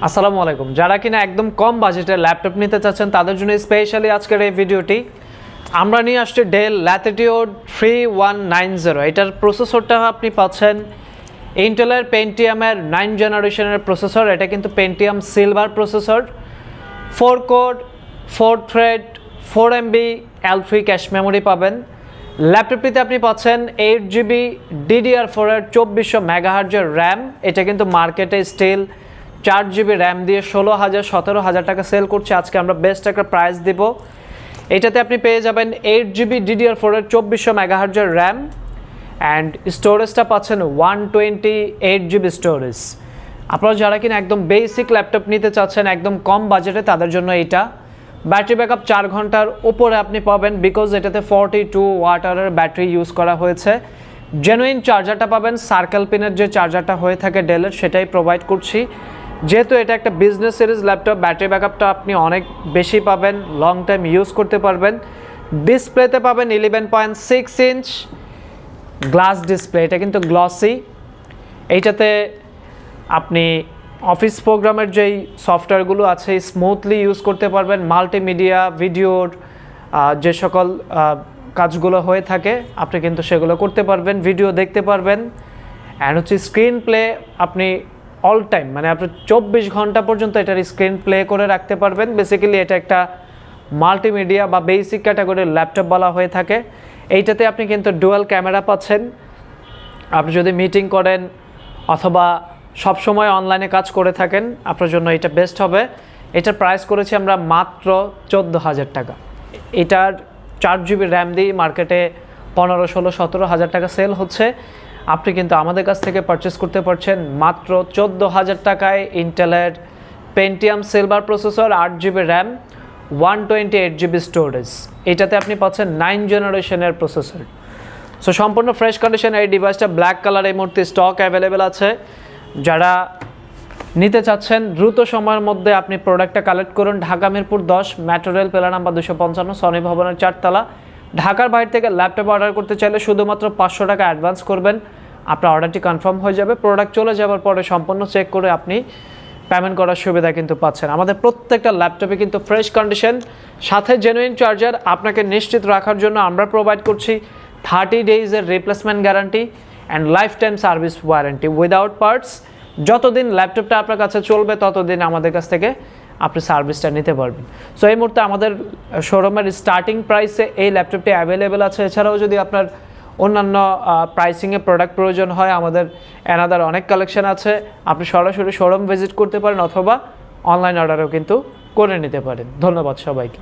আসসালামু আলাইকুম। যারা কিনা একদম কম বাজেটের ল্যাপটপ নিতে চাচ্ছেন তাদের জন্য স্পেশালি আজকের এই ভিডিওটি। আমরা নিয়ে আসছি ডেল ল্যাটিটিউড 3190। এটার প্রসেসরটা আপনি পাচ্ছেন ইন্টেলের পেন্টিয়ামের 9 জেনারেশনের প্রসেসর। এটা কিন্তু Pentium silver processor, 4 core 4 thread 4 MB L3 cache memory পাবেন। ল্যাপটপটিতে আপনি পাচ্ছেন 8GB DDR4 এর 2400 মেগাহার্জের র্যাম। এটা কিন্তু মার্কেটে স্টিল 4GB র্যাম দিয়ে 16,000-17,000 টাকা সেল করছে। আজকে আমরা বেস্ট একটা প্রাইস দিব। এটাতে আপনি পেয়ে যাবেন 8GB DDR4 এর 2400 মেগাহার্জের র্যাম অ্যান্ড স্টোরেজটা পাচ্ছেন 128GB স্টোরেজ। আপনারা যারা কিনা একদম বেসিক ল্যাপটপ নিতে চাচ্ছেন একদম কম বাজেটে তাদের জন্য এইটা। ব্যাটারি ব্যাকআপ 4 ঘন্টার উপরে আপনি পাবেন, বিকজ এটাতে 42 ওয়াটের ব্যাটারি ইউজ করা হয়েছে। জেনুইন চার্জারটা পাবেন, সার্কেল পিনের যে চার্জারটা হয়ে থাকে ডেলের সেটাই প্রোভাইড করছি। যেহেতু এটা একটা বিজনেস সিরিজ ল্যাপটপ, ব্যাটারি ব্যাকআপটা আপনি অনেক বেশি পাবেন, লং টাইম ইউজ করতে পারবেন। ডিসপ্লেতে পাবেন 11.6 ইঞ্চ গ্লাস ডিসপ্লে, এটা কিন্তু গ্লসি। এইটাতে আপনি অফিস প্রোগ্রামের যেই সফটওয়্যারগুলো আছে স্মুথলি ইউজ করতে পারবেন। মাল্টিমিডিয়া ভিডিওর যে সকল কাজগুলো হয়ে থাকে আপনি কিন্তু সেগুলো করতে পারবেন, ভিডিও দেখতে পারবেন। অ্যান্ড হচ্ছে স্ক্রিন প্লে আপনি অল টাইম, মানে আপনি 24 ঘন্টা পর্যন্ত এটার স্ক্রিন প্লে করে রাখতে পারবেন। বেসিক্যালি এটা একটা মাল্টিমিডিয়া বা বেসিক ক্যাটাগরির ল্যাপটপ বলা হয়ে থাকে। এইটাতে আপনি কিন্তু ডুয়াল ক্যামেরা পাচ্ছেন। আপনি যদি মিটিং করেন অথবা সবসময় অনলাইনে কাজ করে থাকেন আপনার জন্য এটা বেস্ট হবে। এটার প্রাইস করেছি আমরা মাত্র 14,000 টাকা। এটার 4GB র্যাম দিয়ে মার্কেটে 15, 16, 17,000 টাকা সেল হচ্ছে। আপনি কিন্তু আমাদের কাছ থেকে পারচেস করতে পারছেন মাত্র 14,000 টাকায় ইন্টেলের Pentium silver processor, 8GB RAM, 128GB storage. এটাতে আপনি পাচ্ছেন 9 জেনারেশনের প্রসেসর। সো সম্পূর্ণ ফ্রেশ কন্ডিশন এই ডিভাইসটা ব্ল্যাক কালার এই মুহূর্তে স্টক অ্যাভেলেবেল আছে। যারা নিতে চাচ্ছেন দ্রুত সময়ের মধ্যে আপনি প্রোডাক্টটা কালেক্ট করুন। ঢাকা মিরপুর 10 মেট্রো রেল পেলা নাম্বার 255 সনি ভবনের 4 তলা। ঢাকার বাইরে থেকে ল্যাপটপ অর্ডার করতে চাইলে শুধুমাত্র 500 টাকা অ্যাডভান্স করবেন, আপনার অর্ডারটি কনফার্ম হয়ে যাবে। প্রোডাক্ট চলে যাওয়ার পরে সম্পূর্ণ চেক করে আপনি পেমেন্ট করার সুবিধা কিন্তু পাচ্ছেন। আমাদের প্রত্যেকটা ল্যাপটপে কিন্তু ফ্রেশ কন্ডিশন, সাথে জেনুইন চার্জার আপনাকে নিশ্চিত রাখার জন্য আমরা প্রোভাইড করছি 30 ডেজের replacement guarantee and lifetime service warranty without parts. যতদিন ল্যাপটপটা আপনার কাছে চলবে ততদিন আমাদের কাছ থেকে আপনি সার্ভিসটা নিতে পারবেন। সো এই মুহূর্তে আমাদের শোরুমের স্টার্টিং প্রাইসে এই ল্যাপটপটি অ্যাভেলেবেল আছে। এছাড়াও যদি আপনার অন্যান্য প্রাইসিংয়ে প্রোডাক্ট প্রয়োজন হয় আমাদের অ্যানাদার অনেক কালেকশন আছে। আপনি সরাসরি শোরুম ভিজিট করতে পারেন অথবা অনলাইন অর্ডারও কিন্তু করে নিতে পারেন। ধন্যবাদ সবাইকে।